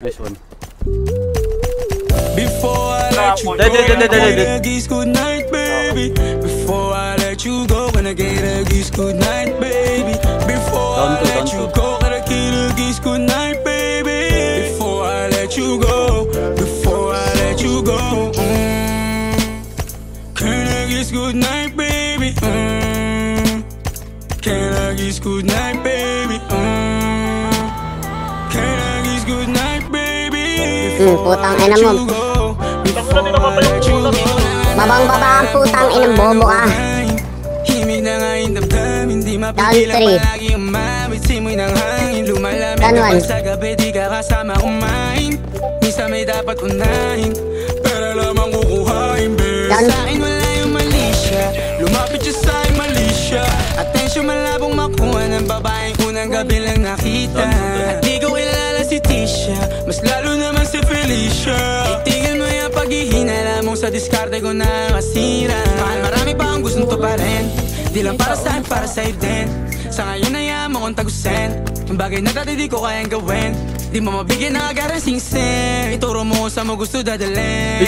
Nice one. Before I let you go, get a geese good night, baby. Before I let you go, gonna get a geese good night, baby. Before I let you go, gonna get a geese good night, baby. Before I let you go, before I let you go, can I geese good night, baby? Can I geese good night, baby? Can I geese good night, baby? Putang ina mo. Babang-baba ang putang inang bobo ka. Down 3. Down 1. Down. Lumapit siya sa'yo, mali siya. Atensyon malabong makuha ng babaeng unang gabi lang nakita. At di ko kilala si Tisha, mas lalo naman si Felicia. Itigil mo yung paghihinala mong sa diskarte ko na masira. Mahal, marami pa ang gustong tuparin. Di lang para sa'kin, para sa'yo din. Sa ngayon na yaman kong tagusin ang bagay na dati di ko kayang gawin. Di mo mabigyan ng agarang sing-sing. Ituro mo sa mo gusto dadalhin.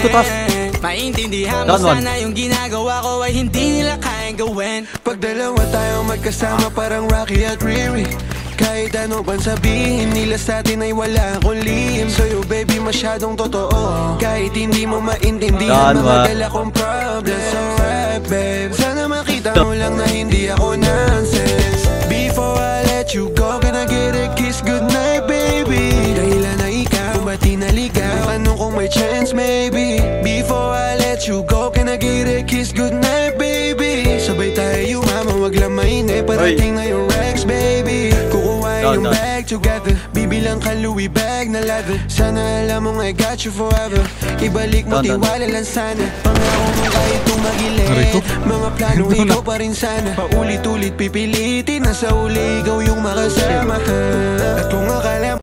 Maintindihan mo sana yung ginagawa ko ay hindi nila kayang gawin. Pag dalawa tayo magkasama parang Rocky at Riri. Kahit ano bang sabihin nila sa atin ay wala akong lihim. Sa'yo baby masyadong totoo. Kahit hindi mo maintindihan mga dala kong problems. So rap babe, sana makita mo lang na hindi ako nonsense. Before I let you go, gonna get a kiss goodnight baby. Dahilan na ikaw, bumati na ligaw. Ano kung may chance maybe. Before I let you go, can I get a kiss goodnight baby. Sabay tayo mama, wag lang mainip. Parating na yung Rex baby. Kukuhain yung bag together. Bibilang ka Louis bag na leather. Sana alam mong I got you forever. Ibalik mo tiwala lang sana. Pangako mo kahit tumagilid. Mga plano ikaw pa rin sana. Paulit-ulit pipilitin na sa uli ikaw yung makasama. At kung akala